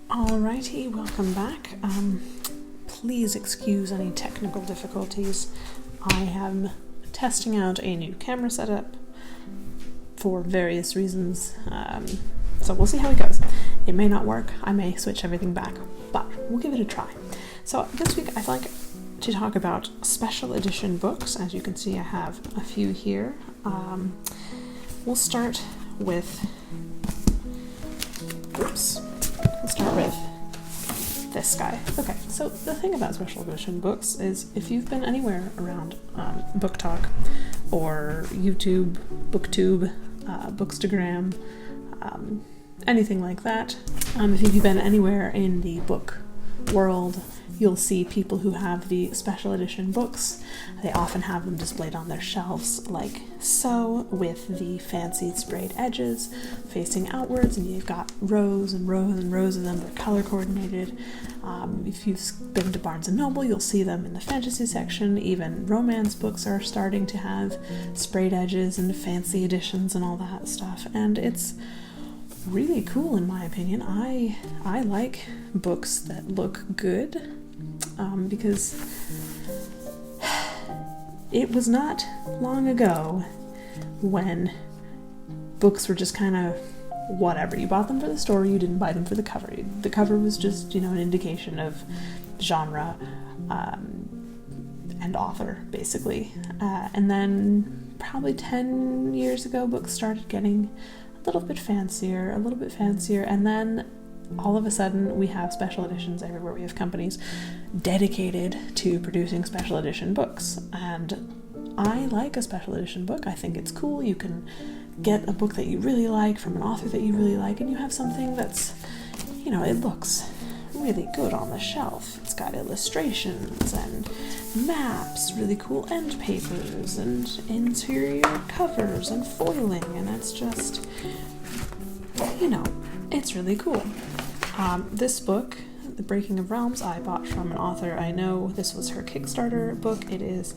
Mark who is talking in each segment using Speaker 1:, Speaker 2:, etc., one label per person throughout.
Speaker 1: Alrighty, welcome back. Please excuse any technical difficulties. I am testing out a new camera setup for various reasons, so we'll see how it goes. It may not work, I may switch everything back, but we'll give it a try. So this week I'd like to talk about special edition books. As you can see, I have a few here. We'll start with this guy. Okay, so the thing about special edition books is if you've been anywhere around Book Talk or YouTube, BookTube, Bookstagram, anything like that, if you've been anywhere in the book world, you'll see people who have the special edition books. They often have them displayed on their shelves like so, with the fancy sprayed edges facing outwards, and you've got rows and rows and rows of them. They're color coordinated. If you've been to Barnes & Noble, you'll see them in the fantasy section. Even romance books are starting to have sprayed edges and fancy editions and all that stuff, and it's really cool in my opinion. I like books that look good, because it was not long ago when books were just kind of whatever. You bought them for the story, you didn't buy them for the cover. The cover was just, an indication of genre and author, basically. And then probably 10 years ago, books started getting a little bit fancier, and then all of a sudden we have special editions everywhere. We have companies dedicated to producing special edition books, and I like a special edition book. I think it's cool. You can get a book that you really like from an author that you really like, and you have something that's, it looks really good on the shelf. It's got illustrations and maps, really cool end papers and interior covers and foiling, and it's just, it's really cool. This book, The Breaking of Realms, I bought from an author I know. This was her Kickstarter book. It is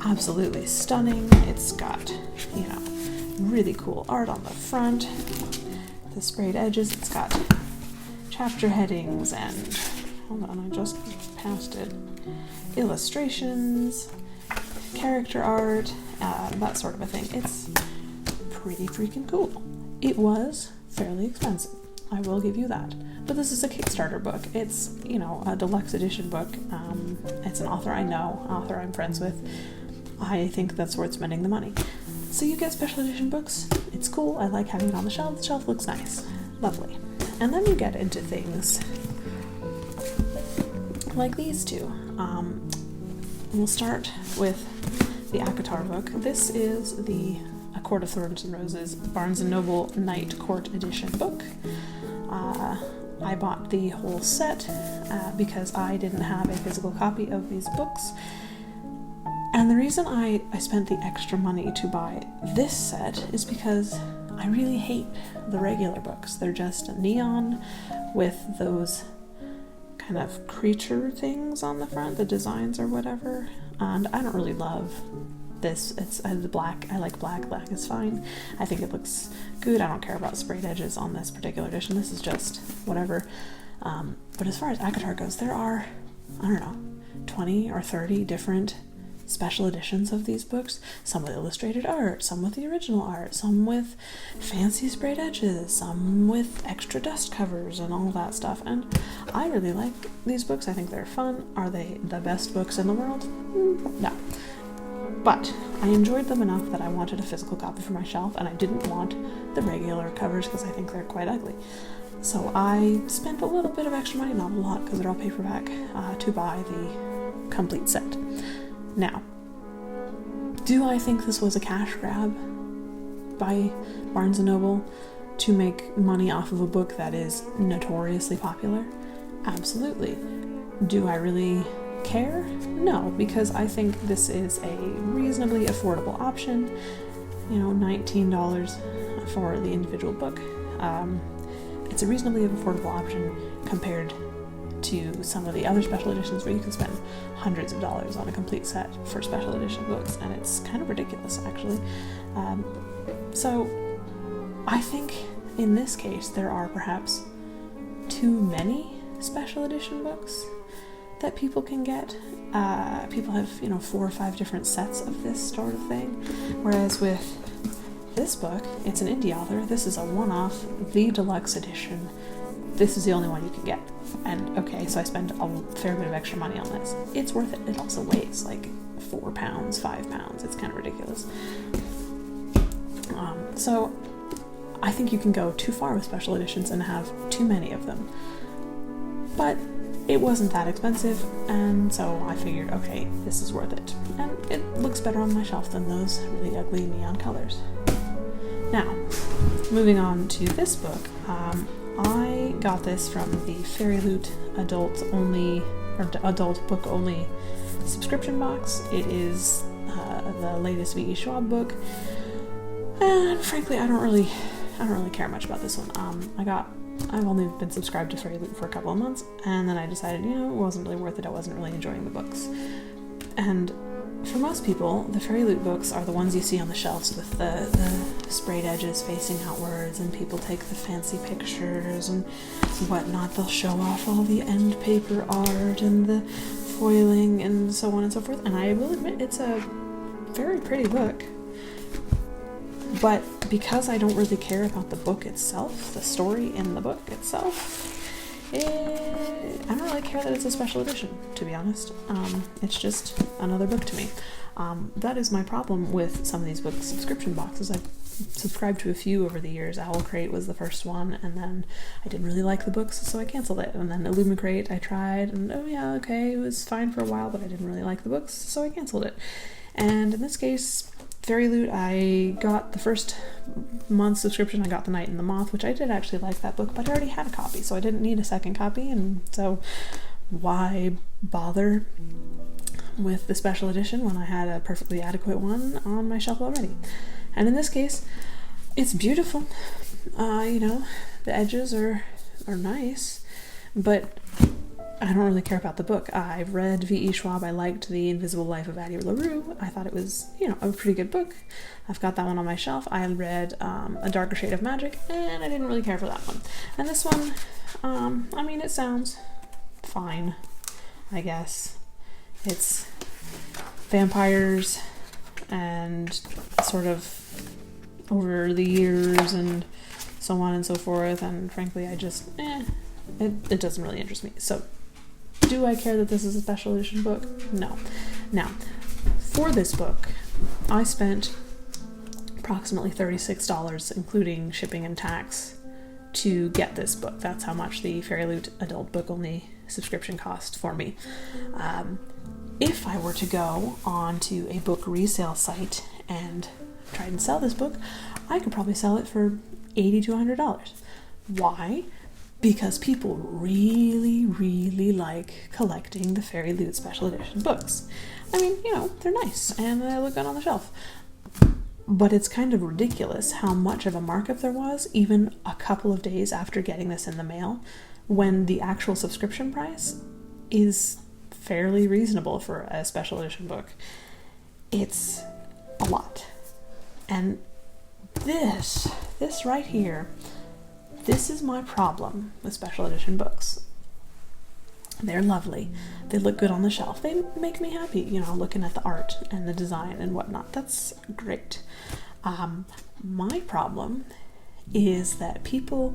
Speaker 1: absolutely stunning. It's got, really cool art on the front, the sprayed edges. It's got chapter headings and, hold on, I just passed it, illustrations, character art, that sort of a thing. It's pretty freaking cool. It was fairly expensive, I will give you that. But this is a Kickstarter book. It's, a deluxe edition book. It's an author I know, author I'm friends with. I think that's worth spending the money. So you get special edition books. It's cool. I like having it on the shelf. The shelf looks nice. Lovely. And then you get into things like these two. We'll start with the ACOTAR book. This is the A Court of Thorns and Roses Barnes & Noble Night Court Edition book. I bought the whole set because I didn't have a physical copy of these books. And the reason I spent the extra money to buy this set is because I really hate the regular books. They're just neon with those kind of creature things on the front, the designs or whatever. And I don't really love this. It's the black. I like black. Black is fine. I think it looks good. I don't care about sprayed edges on this particular edition. This is just whatever. But as far as ACOTAR goes, there are, 20 or 30 different special editions of these books. Some with illustrated art, some with the original art, some with fancy sprayed edges, some with extra dust covers and all that stuff. And I really like these books. I think they're fun. Are they the best books in the world? No. But I enjoyed them enough that I wanted a physical copy for my shelf, and I didn't want the regular covers because I think they're quite ugly. So I spent a little bit of extra money, not a lot because they're all paperback, to buy the complete set. Now, do I think this was a cash grab by Barnes & Noble to make money off of a book that is notoriously popular? Absolutely. Do I really care? No, because I think this is a reasonably affordable option. $19 for the individual book. It's a reasonably affordable option compared to some of the other special editions where you can spend hundreds of dollars on a complete set for special edition books, and it's kind of ridiculous, actually. So I think in this case there are perhaps too many special edition books that people can get. People have, 4 or 5 different sets of this sort of thing, whereas with this book, it's an indie author. This is a one-off, the deluxe edition. This is the only one you can get. And okay, so I spend a fair bit of extra money on this. It's worth it. It also weighs like 4 pounds, 5 pounds. It's kind of ridiculous. So I think you can go too far with special editions and have too many of them. But it wasn't that expensive, and so I figured, okay, this is worth it. And it looks better on my shelf than those really ugly neon colors. Now, moving on to this book, I got this from the Fairyloot adult book only subscription box. It is the latest V.E. Schwab book, and frankly, I don't really care much about this one. I've only been subscribed to Fairyloot for a couple of months, and then I decided, it wasn't really worth it. I wasn't really enjoying the books. And for most people, the Fairyloot books are the ones you see on the shelves with the sprayed edges facing outwards, and people take the fancy pictures and whatnot. They'll show off all the end paper art and the foiling and so on and so forth. And I will admit, it's a very pretty book. But because I don't really care about the book itself, the story in the book itself, I don't really care that it's a special edition, to be honest. It's just another book to me. That is my problem with some of these book subscription boxes. I've subscribed to a few over the years. Owl Crate was the first one, and then I didn't really like the books, so I canceled it. And then Illumicrate I tried, and it was fine for a while, but I didn't really like the books, so I canceled it. And in this case, Fairyloot, I got the first month subscription. I got The Night and the Moth, which I did actually like that book, but I already had a copy, so I didn't need a second copy, and so why bother with the special edition when I had a perfectly adequate one on my shelf already? And in this case, it's beautiful. The edges are nice, but I don't really care about the book. I've read V.E. Schwab. I liked The Invisible Life of Addie LaRue. I thought it was, a pretty good book. I've got that one on my shelf. I read A Darker Shade of Magic, and I didn't really care for that one. And this one, it sounds fine, I guess. It's vampires and sort of over the years and so on and so forth, and frankly, I just, it doesn't really interest me. So, do I care that this is a special edition book? No. Now, for this book, I spent approximately $36, including shipping and tax, to get this book. That's how much the Fairyloot adult book only subscription cost for me. If I were to go onto a book resale site and try and sell this book, I could probably sell it for $80 to $100. Why? Because people really, really like collecting the Fairyloot special edition books. They're nice and they look good on the shelf. But it's kind of ridiculous how much of a markup there was even a couple of days after getting this in the mail, when the actual subscription price is fairly reasonable for a special edition book. It's a lot. And this right here, this is my problem with special edition books. They're lovely. They look good on the shelf. They make me happy, looking at the art and the design and whatnot. That's great. My problem is that people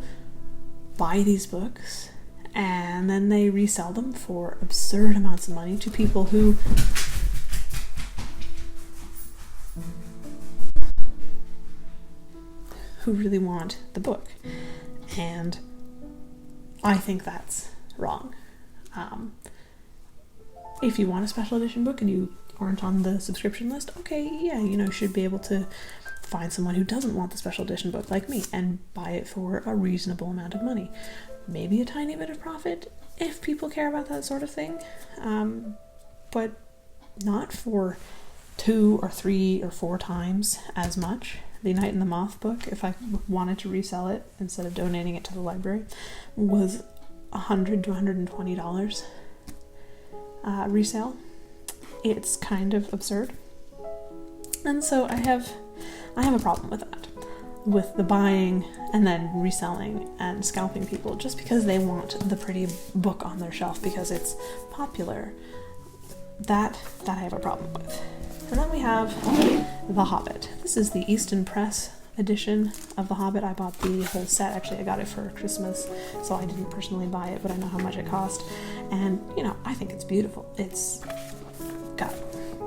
Speaker 1: buy these books and then they resell them for absurd amounts of money to people who really want the book. And I think that's wrong. If you want a special edition book and you aren't on the subscription list, okay, yeah, you should be able to find someone who doesn't want the special edition book like me and buy it for a reasonable amount of money. Maybe a tiny bit of profit if people care about that sort of thing, but not for 2 or 3 or 4 times as much. The Night and the Moth book, if I wanted to resell it instead of donating it to the library, was $100 to $120 resale. It's kind of absurd, and so I have a problem with that. with the buying and then reselling and scalping people just because they want the pretty book on their shelf because it's popular. That I have a problem with. And then we have The Hobbit. This is the Easton Press edition of The Hobbit. I bought the whole set. Actually, I got it for Christmas, so I didn't personally buy it, but I know how much it cost. And, you know, I think it's beautiful. It's got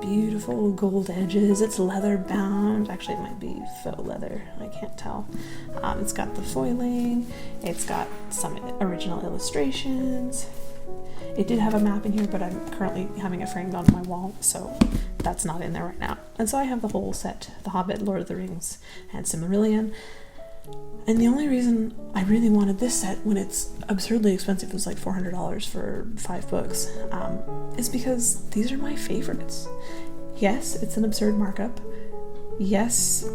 Speaker 1: beautiful gold edges. It's leather bound. Actually, it might be faux leather. I can't tell. It's got the foiling. It's got some original illustrations. It did have a map in here, but I'm currently having it framed on my wall, so that's not in there right now. And so I have the whole set, The Hobbit, Lord of the Rings, and Silmarillion. And the only reason I really wanted this set when it's absurdly expensive, it was like $400 for 5 books, is because these are my favorites. Yes, it's an absurd markup. Yes,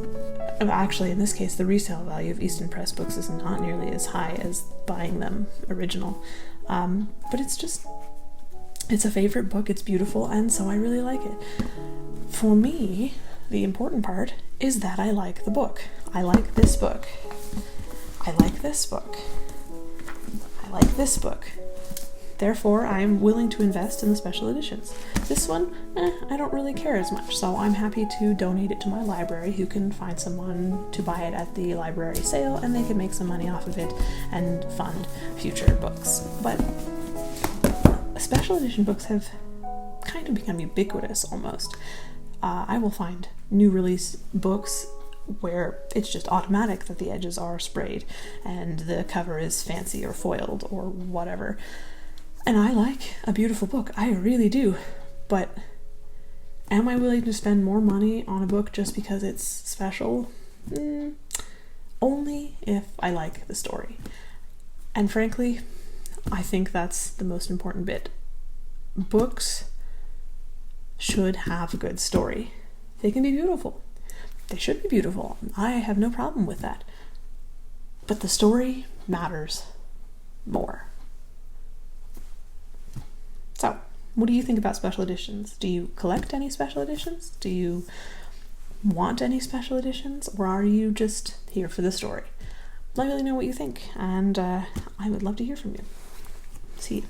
Speaker 1: actually in this case the resale value of Easton Press books is not nearly as high as buying them original. But it's a favorite book, it's beautiful, and so I really like it. For me, the important part is that I like the book. I like this book. I like this book. I like this book. Therefore, I'm willing to invest in the special editions. This one, I don't really care as much, so I'm happy to donate it to my library, who can find someone to buy it at the library sale, and they can make some money off of it and fund future books. But special edition books have kind of become ubiquitous almost. I will find new release books where it's just automatic that the edges are sprayed and the cover is fancy or foiled or whatever. And I like a beautiful book, I really do, but am I willing to spend more money on a book just because it's special? Only if I like the story. And frankly, I think that's the most important bit. Books should have a good story. They can be beautiful. They should be beautiful. I have no problem with that. But the story matters more. So, what do you think about special editions? Do you collect any special editions? Do you want any special editions? Or are you just here for the story? Let me know what you think, and I would love to hear from you. See you.